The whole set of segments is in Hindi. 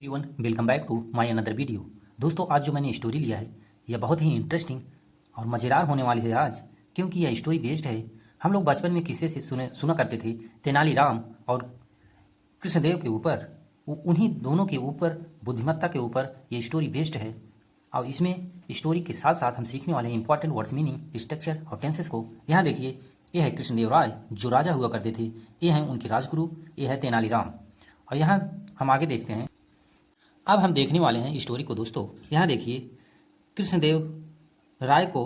Everyone welcome back to my another video. दोस्तों, आज जो मैंने स्टोरी लिया है यह बहुत ही इंटरेस्टिंग और मज़ेदार होने वाली है आज, क्योंकि यह स्टोरी बेस्ड है। हम लोग बचपन में किस्से से सुना करते थे तेनालीराम और कृष्णदेव के ऊपर। उन्हीं दोनों के ऊपर, बुद्धिमत्ता के ऊपर ये स्टोरी बेस्ड है। और इसमें स्टोरी के साथ साथ हम सीखने वाले हैं इंपॉर्टेंट वर्ड्स, मीनिंग, स्ट्रक्चर और टेंसेस को। यहाँ देखिए, ये है कृष्णदेव राय जो राजा हुआ करते थे। ये हैं उनके राजगुरु, ये है तेनालीराम। और यहाँ हम आगे देखते हैं। अब हम देखने वाले हैं स्टोरी को। दोस्तों, यहाँ देखिए, कृष्णदेव राय को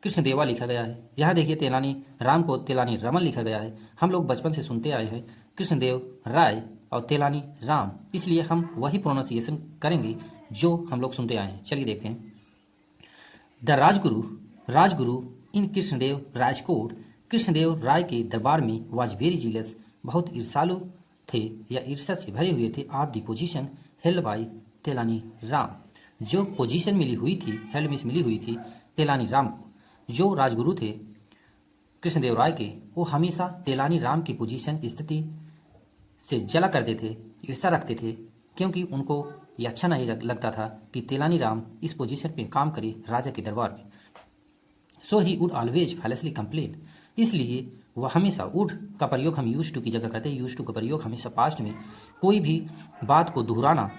कृष्णदेवा लिखा गया है। यहाँ देखिए, तेलानी राम को तेलानी रमन लिखा गया है। हम लोग बचपन से सुनते आए हैं कृष्णदेव राय और तेलानी राम, इसलिए हम वही प्रोनाउंसिएशन करेंगे जो हम लोग सुनते आए हैं। चलिए देखते हैं। द राजगुरु इन कृष्णदेव राजकोट, कृष्णदेव राय के दरबार में वॉज वेरी जीलस, बहुत ईर्षालु थे या ईर्षा से भरे हुए थे। आप दी पोजीशन हेल्ड बाई तेलानी राम, जो पोजीशन मिली हुई थी, हेल्ड मिस मिली हुई थी तेलानी राम को। जो राजगुरु थे कृष्णदेव राय के, वो हमेशा तेलानी राम की पोजीशन, स्थिति से जला करते थे, ईर्षा रखते थे, क्योंकि उनको ये अच्छा नहीं लगता था कि तेलानी राम इस पोजीशन पे काम करे राजा के दरबार में। सो ही वुड ऑलवेज फैलेसली कंप्लेन, इसलिए वह हमेशा वुड का प्रयोग हम यूज टू की जगह करते हैं। यूज टू का प्रयोग हमेशा पास्ट में कोई भी बात को दोहराना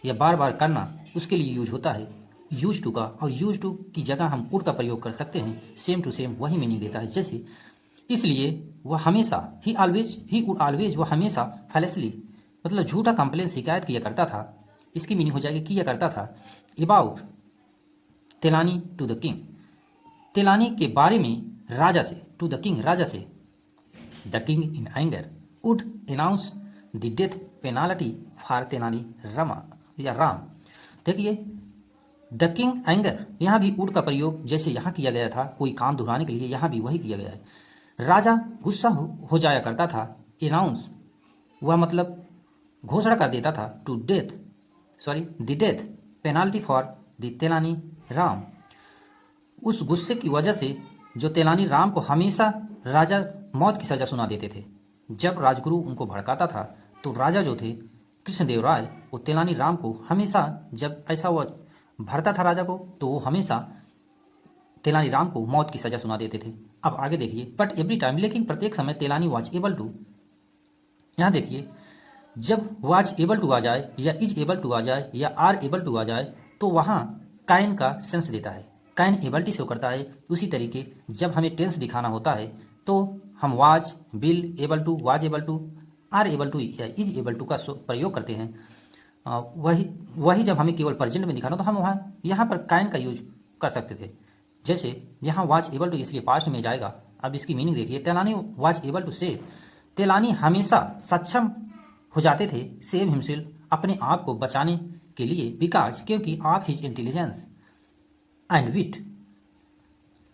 या बार बार करना, उसके लिए यूज होता है यूज टू का। और यूज टू की जगह हम वुड का प्रयोग कर सकते हैं। सेम टू सेम वही मीनिंग देता है। जैसे, इसलिए वह हमेशा, ही वुड ऑलवेज, वह हमेशा फैलेसली मतलब झूठा कंप्लेन, शिकायत किया करता था। इसकी मीनिंग हो जाएगी किया करता था। अबाउट तेलानी टू द किंग, तेलानी के बारे में राजा से, टू द किंग राजा से। The king in anger would announce the death penalty for तेलानी रमा या राम। देखिए, द किंग एंगर, यहाँ भी वुड का प्रयोग जैसे यहाँ किया गया था कोई काम दोहराने के लिए, यहाँ भी वही किया गया है। राजा गुस्सा हो जाया करता था। अनाउंस, वह मतलब घोषणा कर देता था, to death, the death penalty for the तेलानी राम। उस गुस्से की वजह से जो तेलानी राम को हमेशा राजा मौत की सज़ा सुना देते थे। जब राजगुरु उनको भड़काता था तो राजा जो थे कृष्णदेव राय, वो तेलानी राम को हमेशा, जब ऐसा वह भरता था राजा को, तो वो हमेशा तेलानी राम को मौत की सज़ा सुना देते थे। अब आगे देखिए, बट एवरी टाइम, लेकिन प्रत्येक समय तेलानी वॉज एबल टू, यहाँ देखिए, जब वॉज एबल टू आ जाए या इज एबल टू आ जाए या आर एबल टू आ जाए तो वहाँ काइन का सेंस देता है। काइन एबलिटी शो करता है। उसी तरीके जब हमें टेंस दिखाना होता है तो हम was, will, able to, was able to, are able to या इज एबल टू का प्रयोग करते हैं। वही जब हमें केवल प्रेजेंट में दिखाना तो हम वहाँ यहाँ पर काइन का यूज कर सकते थे। जैसे यहाँ वाज एबल टू इसलिए पास्ट में जाएगा। अब इसकी मीनिंग देखिए, तेलानी वाज एबल टू सेव, तेलानी हमेशा सक्षम हो जाते थे, सेव हिमसेल्फ, अपने आप को बचाने के लिए, बिकॉज, क्योंकि, of his intelligence and wit,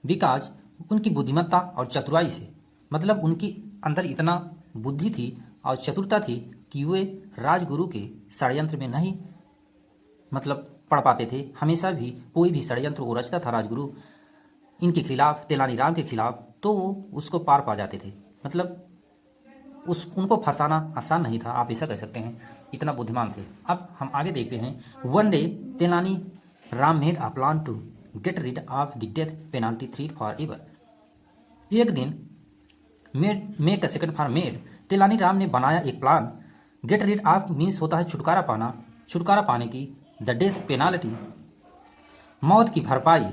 because, उनकी बुद्धिमत्ता और चतुराई से, मतलब उनकी अंदर इतना बुद्धि थी और चतुरता थी कि वे राजगुरु के षड्यंत्र में नहीं मतलब पढ़ पाते थे। हमेशा भी कोई भी षड्यंत्र वो रचता था राजगुरु इनके खिलाफ, तेलानी राम के खिलाफ, तो वो उसको पार पा जाते थे। मतलब उनको फंसाना आसान नहीं था, आप ऐसा कह सकते हैं, इतना बुद्धिमान थे। अब हम आगे देखते हैं। वन डे तेलानी Ram made a plan to get rid of the death penalty three forever. एक दिन, make a second for made, तेलानी राम ने बनाया एक प्लान। गेट रिड ऑफ मीन्स होता है छुटकारा पाना, छुटकारा पाने की। द डेथ पेनाल्टी, मौत की भरपाई।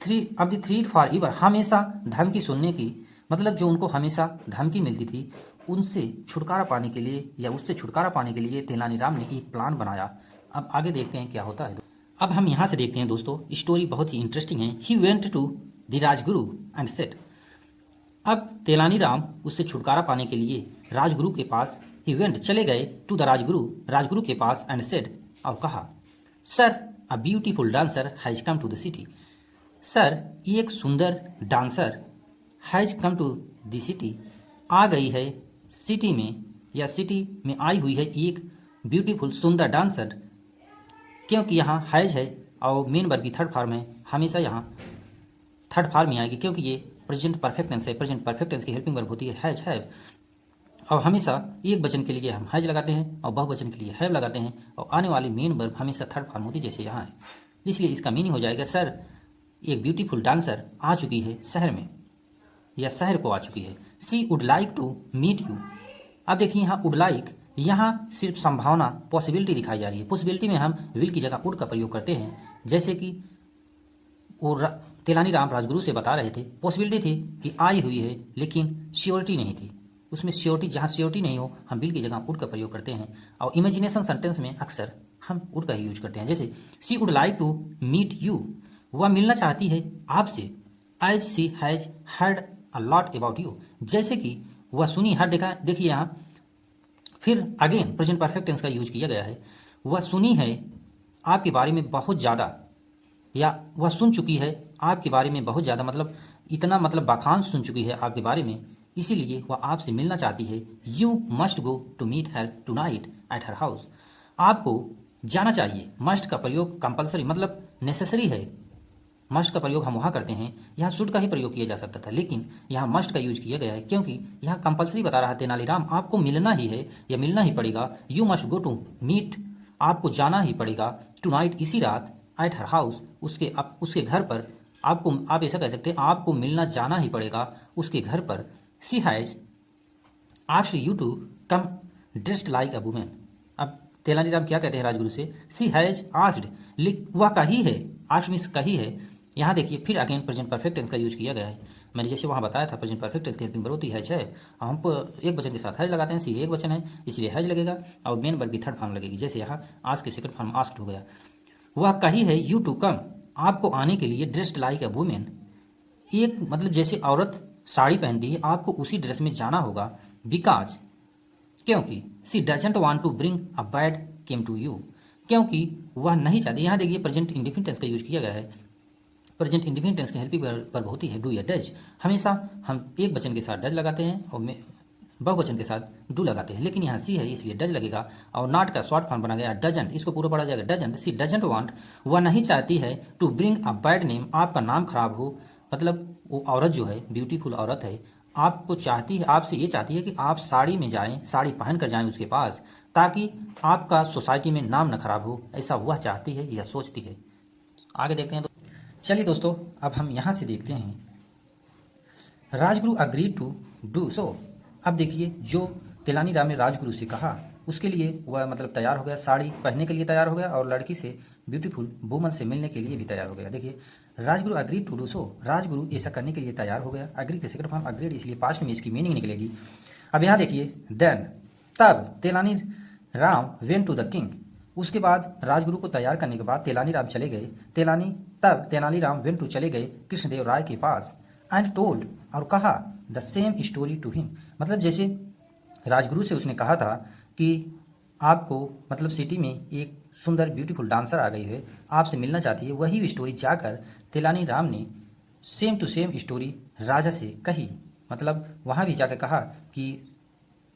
थ्री फॉर एवर, हमेशा धमकी सुनने की, मतलब जो उनको हमेशा धमकी मिलती थी उनसे छुटकारा पाने के लिए, या उससे छुटकारा पाने के लिए तेलानी राम ने एक प्लान बनाया। अब आगे देखते हैं क्या होता है। अब हम यहाँ से देखते हैं दोस्तों, स्टोरी बहुत ही इंटरेस्टिंग है। He went to the Rajguru and said, अब तेलानी राम उससे छुटकारा पाने के लिए राजगुरु के पास, ही वेंट चले गए, टू द राजगुरु के पास, एंड सेड, और कहा, sir, a beautiful dancer has come to the city, sir, एक सुंदर dancer has come to the city, आ गई है सिटी में, या सिटी में आई हुई है एक ब्यूटीफुल सुंदर डांसर। क्योंकि यहाँ हैज है और मेन वर्ब की थर्ड फॉर्म है, हमेशा यहाँ थर्ड फॉर्म में आएगी, क्योंकि ये प्रेजेंट परफेक्ट टेंस है। प्रेजेंट परफेक्ट टेंस की हेल्पिंग वर्ब होती है हैज, हैव। और हमेशा एक वचन के लिए हम हैज लगाते हैं और बहुवचन के लिए हैव लगाते हैं और आने वाली मेन वर्ब हमेशा थर्ड फॉर्म होती है जैसे यहाँ है। इसलिए इसका मीनिंग हो जाएगा सर एक ब्यूटीफुल डांसर आ चुकी है शहर में या शहर को आ चुकी है। She would like to meet you. अब देखिए यहाँ वुड लाइक, यहाँ सिर्फ संभावना पॉसिबिलिटी दिखाई जा रही है। पॉसिबिलिटी में हम विल की जगह वुड का प्रयोग करते हैं, जैसे कि वो तेलानीराम राजगुरु से बता रहे थे पॉसिबिलिटी थी कि आई हुई है लेकिन श्योरिटी नहीं थी। उसमें श्योरिटी, जहाँ श्योरिटी नहीं हो हम विल की जगह वुड का प्रयोग करते हैं। और इमेजिनेशन सेंटेंस में अक्सर हम वुड का ही यूज करते हैं, जैसे she would like to meet you, वह मिलना चाहती है आपसे। As she has heard a lot about you, जैसे कि वह सुनी, हर देखा, देखिए यहाँ फिर अगेन प्रेजेंट परफेक्ट टेंस का यूज किया गया है। वह सुनी है आपके बारे में बहुत ज़्यादा, या वह सुन चुकी है आपके बारे में बहुत ज़्यादा, मतलब इतना, मतलब बखान सुन चुकी है आपके बारे में, इसीलिए वह आपसे मिलना चाहती है। You must go to meet her tonight at her house, आपको जाना चाहिए। मस्ट का प्रयोग कंपलसरी, मतलब नेसेसरी है। मस्ट का प्रयोग हम वहाँ करते हैं, यहाँ शुड का ही प्रयोग किया जा सकता था, लेकिन यहाँ मस्ट का यूज किया गया है क्योंकि यहाँ कंपलसरी बता रहा है तेनालीराम आपको मिलना ही है या मिलना ही पड़ेगा। You must go to meet, आपको जाना ही पड़ेगा, टू नाइट, इसी रात, एट हर हाउस, उसके घर पर। आपको, आप ऐसा कह सकते हैं आपको मिलना जाना ही पड़ेगा उसके घर पर। सी has asked you to come dressed like a women. अब तेनालीराम क्या कहते हैं राजगुरु से, सी हैज़ आस्क्ड, वह कही है, आस्क्ड मीन्स कही है। यहाँ देखिए फिर अगेन प्रेजेंट परफेक्ट टेंस का यूज किया गया है। मैंने जैसे वहाँ बताया था प्रेजेंट परफेक्ट टेंस की हेल्पिंग वर्ब होती है हैज है, हम एक वचन के साथ हैज लगाते हैं, सी एक वचन है इसलिए हैज लगेगा और मेन वर्ब की थर्ड फॉर्म लगेगी, जैसे यहाँ आस्क के सेकंड फॉर्म आस्क्ड हो गया। वह कही है यू टू कम, आपको आने के लिए, ड्रेस्ड लाइक अ वुमेन, एक मतलब जैसे औरत साड़ी पहनती है आपको उसी ड्रेस में जाना होगा। बिकॉज, क्योंकि, she doesn't want to bring a bad came to you, क्योंकि वह नहीं चाहती। यहाँ देखिए प्रेजेंट इंडेफिनिट टेंस का यूज किया गया है। प्रेजेंट इंडेफिनिट टेंस की हेल्पिंग वर्ब होती है डू या डज। हमेशा हम एक वचन के साथ डज लगाते हैं और बहुवचन के साथ डू लगाते हैं, लेकिन यहाँ सी है इसलिए डज लगेगा। और नॉट का शॉर्ट फॉर्म बना गया डजंट, इसको पूरा पढ़ा जाएगा डजंट। सी डजंट वांट, वह नहीं चाहती है, to bring a bad name, आपका नाम खराब हो। मतलब वो औरत जो है ब्यूटीफुल औरत है, आपको चाहती है, आपसे ये चाहती है कि आप साड़ी में जाएं, साड़ी पहन कर जाएं उसके पास, ताकि आपका सोसाइटी में नाम न खराब हो, ऐसा वह चाहती है या सोचती है। आगे देखते हैं। तो चलिए दोस्तों अब हम यहाँ से देखते हैं Rajguru agree to do so. अब देखिए जो तेलानीराम ने राजगुरु से कहा उसके लिए वह मतलब तैयार हो गया, साड़ी पहनने के लिए तैयार हो गया और लड़की से, ब्यूटीफुल वुमन से मिलने के लिए भी तैयार हो गया। देखिए Rajguru agree to do so, Rajguru ऐसा करने के लिए तैयार हो गया। अग्री के सेकंड फॉर्म अग्रीड, इसलिए पास्ट में इसकी मीनिंग निकलेगी। अब यहाँ देखिए देन, तब तेलानी Ram went to the king, उसके बाद राजगुरु को तैयार करने के बाद तेलानीराम चले गए, तब तेनालीराम वेंट टू, चले गए कृष्णदेव राय के पास, एंड टोल्ड, और कहा, the same story to him, मतलब जैसे राजगुरु से उसने कहा था कि आपको, मतलब सिटी में एक सुंदर ब्यूटीफुल डांसर आ गई है, आपसे मिलना चाहती है, वही स्टोरी जाकर तेलानीराम ने सेम टू सेम स्टोरी राजा से कही। मतलब वहाँ भी जाकर कहा कि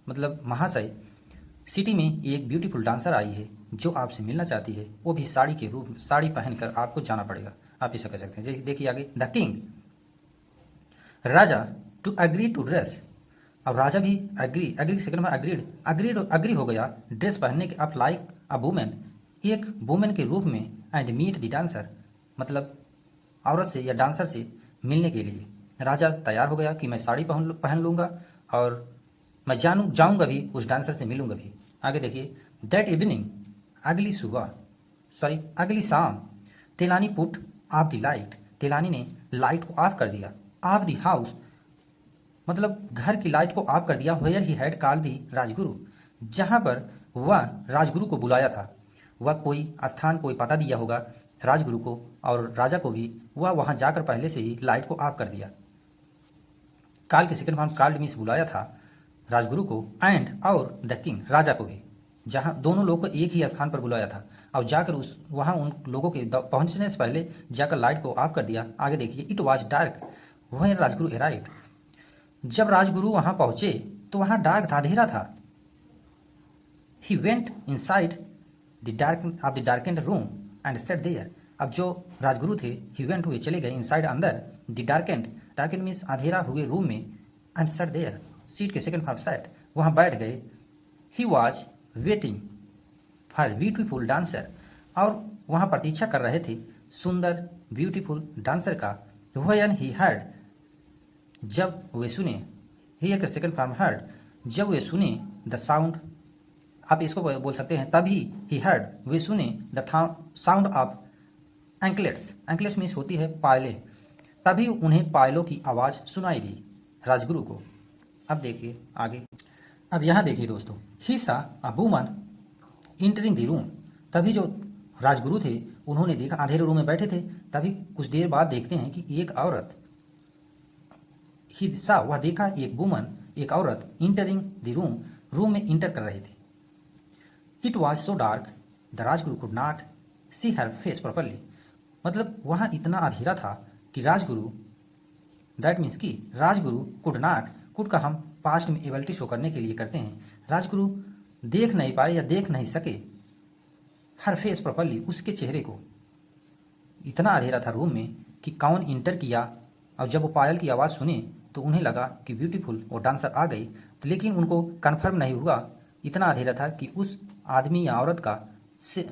मतलब महाशय, सिटी में एक ब्यूटीफुल डांसर आई है जो आपसे मिलना चाहती है, वो भी साड़ी के रूप में, साड़ी पहनकर आपको जाना पड़ेगा। आप ऐसा कह सकते हैं। देखिए आगे, द किंग, राजा, टू एग्री टू ड्रेस, और राजा भी एग्री सेकंड में अग्री हो गया ड्रेस पहनने के, आप लाइक अ वुमेन, एक वुमेन के रूप में, एंड मीट द डांसर, मतलब औरत से या डांसर से मिलने के लिए राजा तैयार हो गया कि मैं साड़ी पहन लूँगा और मैं जाऊँगा भी, उस डांसर से मिलूँगा भी। आगे देखिए, दैट इवनिंग, अगली शाम, तेलानी पुट ऑफ द लाइट, तेलानी ने लाइट को ऑफ कर दिया, ऑफ द हाउस, मतलब घर की लाइट को ऑफ कर दिया, where he had called the Rajguru, जहाँ पर वह राजगुरु को बुलाया था। वह कोई स्थान, कोई पता दिया होगा राजगुरु को और राजा को भी, वह वहाँ जाकर पहले से ही लाइट को ऑफ कर दिया। काल के सेकंड फॉर्म कॉल्ड मीन्स बुलाया था राजगुरु को, एंड और द किंग, राजा को भी, जहाँ दोनों लोग को एक ही स्थान पर बुलाया था और जाकर वहाँ उन लोगों के पहुँचने से पहले जाकर लाइट को ऑफ कर दिया। आगे देखिए, it was dark when Rajguru arrived, जब राजगुरु वहाँ पहुँचे तो वहाँ डार्क था, अंधेरा था। He went inside the darkened room and set there, अब जो राजगुरु थे, ही वेंट हुए, चले गए, इनसाइड अंदर, द डार्केंड मीन्स अंधेरा हुए रूम में, एंड सेट देयर, सीट के सेकंड फॉर्म सेट, वहाँ बैठ गए। He was waiting for beautiful dancer, और वहाँ प्रतीक्षा कर रहे थे सुंदर ब्यूटीफुल डांसर का। व्हेन ही हर्ड, जब वे सुने, हियर का सेकंड फॉर्म हर्ड, जब वे सुने द साउंड, आप इसको बोल सकते हैं तभी, ही हर्ड, वे सुने the sound of anklets, anklets means होती है पायलें, तभी उन्हें पायलों की आवाज़ सुनाई दी राजगुरु को। अब देखिए आगे। अब यहाँ देखिए दोस्तों, he saw a woman entering the room, तभी जो राजगुरु थे उन्होंने देखा, अंधेरे रूम में बैठे थे, तभी कुछ देर बाद देखते हैं कि एक औरत, ही सा, वह देखा एक वुमन, एक औरत, इंटरिंग द रूम, रूम में इंटर कर रहे थे। It was so dark the Rajguru could not see her face properly, मतलब वहाँ इतना अंधेरा था कि राजगुरु, दैट मीन्स कि राजगुरु कुड नॉट, कुड का हम पास्ट में एबिलिटी शो करने के लिए करते हैं, राजगुरु देख नहीं पाए या देख नहीं सके हर फेस प्रॉपरली, उसके चेहरे को। इतना अंधेरा था रूम में कि कौन इंटर किया, और जब वो पायल की आवाज़ सुने तो उन्हें लगा कि ब्यूटीफुल वो डांसर आ गई, तो लेकिन उनको कन्फर्म नहीं हुआ, इतना अंधेरा था कि उस आदमी या औरत का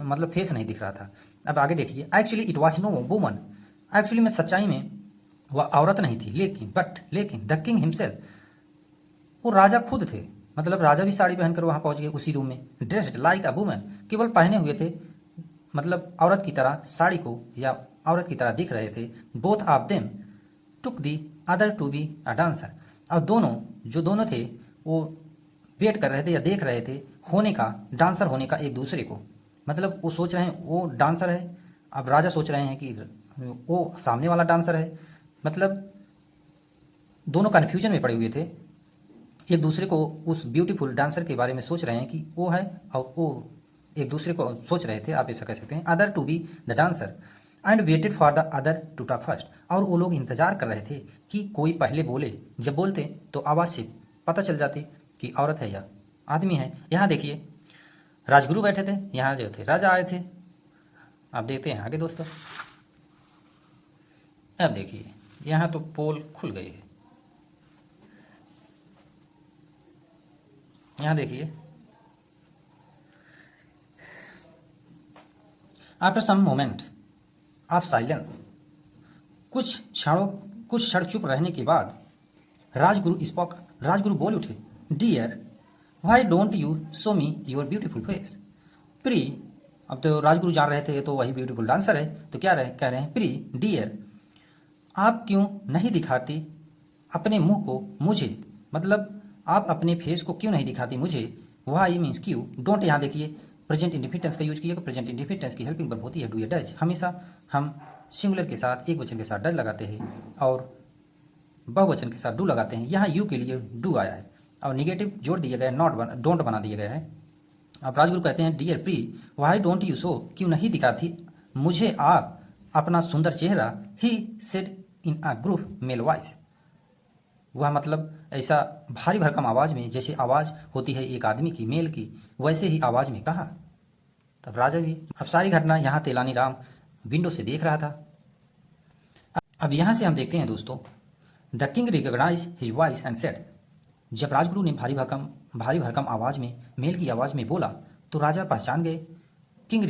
मतलब फेस नहीं दिख रहा था। अब आगे देखिए, actually it was no woman, actually में सच्चाई में वह औरत नहीं थी, लेकिन द किंग हिमसेल्फ, वो राजा खुद थे, मतलब राजा भी साड़ी पहनकर वहाँ पहुँच गए उसी रूम में, ड्रेस्ड लाइक अ वुमन, केवल पहने हुए थे मतलब औरत की तरह साड़ी को, या औरत की तरह दिख रहे थे। Both of them took the other to be a dancer, और जो दोनों थे वो वेट कर रहे थे या देख रहे थे होने का, डांसर होने का एक दूसरे को, मतलब वो सोच रहे हैं वो डांसर है, अब राजा सोच रहे हैं कि वो सामने वाला डांसर है, मतलब दोनों कन्फ्यूजन में पड़े हुए थे, एक दूसरे को उस ब्यूटीफुल डांसर के बारे में सोच रहे हैं कि वो है, और वो एक दूसरे को सोच रहे थे, आप ऐसा कह सकते हैं, other to be the dancer and waited for the other to talk first, और वो लोग इंतजार कर रहे थे कि कोई पहले बोले, जब बोलते तो आवाज़ से पता चल जाती कि औरत है या आदमी है। यहाँ देखिए राजगुरु बैठे थे, यहाँ जो थे राजा आए थे। आप देखते हैं आगे दोस्तों। अब देखिए यहाँ तो पोल खुल गए हैं, यहाँ देखिए, after some moment of silence, कुछ क्षण चुप रहने के बाद राजगुरु बोल उठे, dear why don't you show me your beautiful face, pray, अब तो राजगुरु जान रहे थे तो वही ब्यूटीफुल डांसर है, तो क्या कह रहे हैं, प्री डियर, आप क्यों नहीं दिखाती अपने मुंह को मुझे, मतलब आप अपने फेस को क्यों नहीं दिखाती मुझे, वाई मीन्स क्यों, डोंट, यहाँ देखिए प्रेजेंट इंडिफिनिटेंस का यूज किया, प्रेजेंट इंडिफिनिटेंस की हेल्पिंग वर्ब होती है डू या डज, हमेशा हम सिंगुलर के साथ एक वचन के साथ डज लगाते हैं और बहुवचन के साथ डू लगाते हैं। यहाँ यू के लिए डू आया है और निगेटिव जोड़ दिया गया है, डोंट बना दिया गया है। अब राजगुरु कहते हैं, dear pray why don't you show, क्यों नहीं दिखाती मुझे आप अपना सुंदर चेहरा, he said in a gruff male voice, वह मतलब ऐसा भारी भरकम आवाज़ में, जैसे आवाज़ होती है एक आदमी की, मेल की, वैसे ही आवाज़ में कहा। तब राजा भी, अब सारी घटना यहाँ तेलानी राम विंडो से देख रहा था। अब यहाँ से हम देखते हैं दोस्तों, the king recognise his voice and said, जब राजगुरु ने भारी भरकम आवाज़ में, मेल की आवाज़ में बोला तो राजा पहचान गए। किंग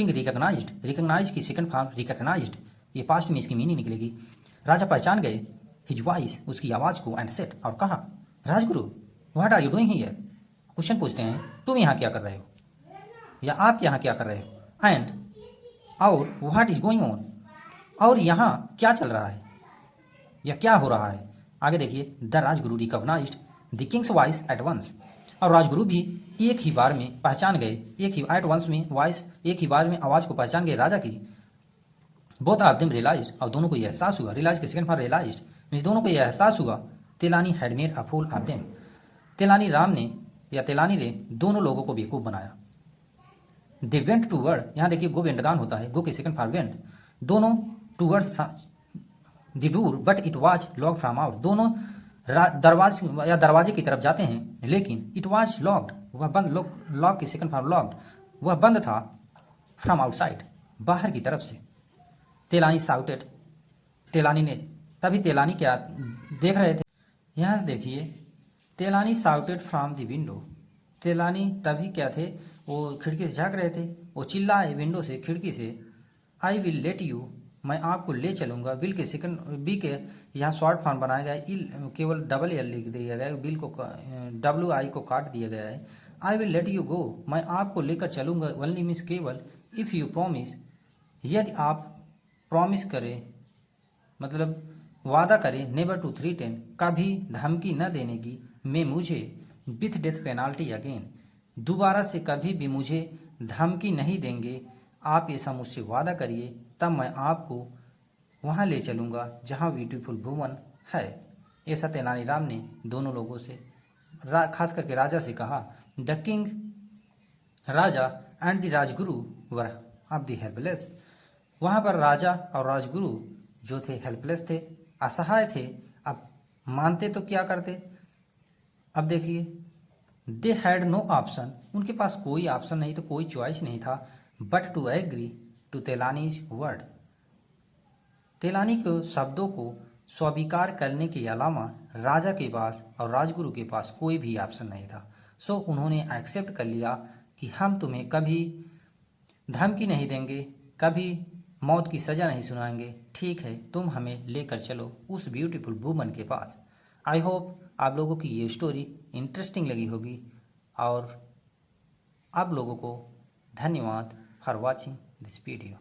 रिकॉग्नाइज की सेकंड फॉर्म रिकॉग्नाइज्ड, ये पास्ट में इसकी मीनिंग निकलेगी। राजा पहचान गए हिज वॉइस, उसकी आवाज़ को, एंड सेड, और कहा, Rajguru what are you doing here, question पूछते हैं, तुम यहाँ क्या कर रहे हो, या आप यहाँ क्या कर रहे हो, एंड, और व्हाट इज गोइंग ऑन, और यहाँ क्या चल रहा है या क्या हो रहा है। आगे देखिए, the Rajguru recognised the king's voice at once, और राजगुरु भी एक ही बार में पहचान गए, एक ही एट वंस में वॉइस, एक ही बार में आवाज़ को पहचान गए राजा की। बोथ ऑफ देम रियलाइज्ड, और दोनों को यह एहसास हुआ, रियलाइज के सेकंड फॉर रियलाइज्ड मीन्स दोनों को यह एहसास हुआ, तेलानी had made a fool of them, तेलानी राम ने या तेलानी ने दोनों लोगों को बेवकूफ़ बनाया। दे वेंट टूवर्ड, यहाँ देखिए गो वेंटगान होता है, गो के सेकंड फॉर वेंट, दोनों towards the door but it was locked from out, दोनों दरवाजे की तरफ जाते हैं लेकिन इट वाज लॉक्ड, वह बंद, लॉक की सेकंड फॉर्म लॉक्ड, वह बंद था, फ्रॉम आउटसाइड, बाहर की तरफ से। तेलानी साउटेड, तेलानी ने, तभी तेलानी क्या देख रहे थे, यहाँ देखिए तेलानी साउटेड फ्रॉम द विंडो। तेलानी तभी क्या थे, वो खिड़की से झांक रहे थे। वो चिल्लाए विंडो से, खिड़की से, आई विल लेट यू, मैं आपको ले चलूँगा। विल के सेकंड बी के यहाँ शॉर्ट फॉर्म बनाया गया है, इल केवल डबल एल लिख दिया गया है, बिल को डब्ल्यू आई को काट दिया गया है। I will let you go, मैं आपको लेकर चलूँगा, ओनली मीन्स केवल, इफ़ यू प्रॉमिस, यदि आप प्रॉमिस करें, मतलब वादा करें, नेवर टू थ्रीटेन, कभी धमकी न देने की, मैं मुझे, विथ डेथ पेनाल्टी अगेन, दोबारा से कभी भी मुझे धमकी नहीं देंगे। आप ऐसा मुझसे वादा करिए, तब मैं आपको वहाँ ले चलूँगा जहाँ ब्यूटीफुल भुवन है। ऐसा तेनालीराम ने दोनों लोगों से, खास करके राजा से कहा। The king, Raja, and the Rajguru were of the helpless. वहाँ पर राजा और राजगुरु जो थे हेल्पलेस थे, असहाय थे। अब मानते तो क्या करते। अब देखिए, दे हैड नो ऑप्शन, उनके पास कोई ऑप्शन नहीं, तो कोई चॉइस नहीं था, but to agree to Tenali's word, तेलानी के शब्दों को स्वीकार करने के अलावा राजा के पास और राजगुरु के पास कोई भी ऑप्शन नहीं था। सो उन्होंने एक्सेप्ट कर लिया कि हम तुम्हें कभी धमकी नहीं देंगे, कभी मौत की सज़ा नहीं सुनाएंगे, ठीक है, तुम हमें लेकर चलो उस ब्यूटीफुल वुमन के पास। आई होप आप लोगों की ये स्टोरी इंटरेस्टिंग लगी होगी, और आप लोगों को धन्यवाद फॉर वॉचिंग दिस वीडियो।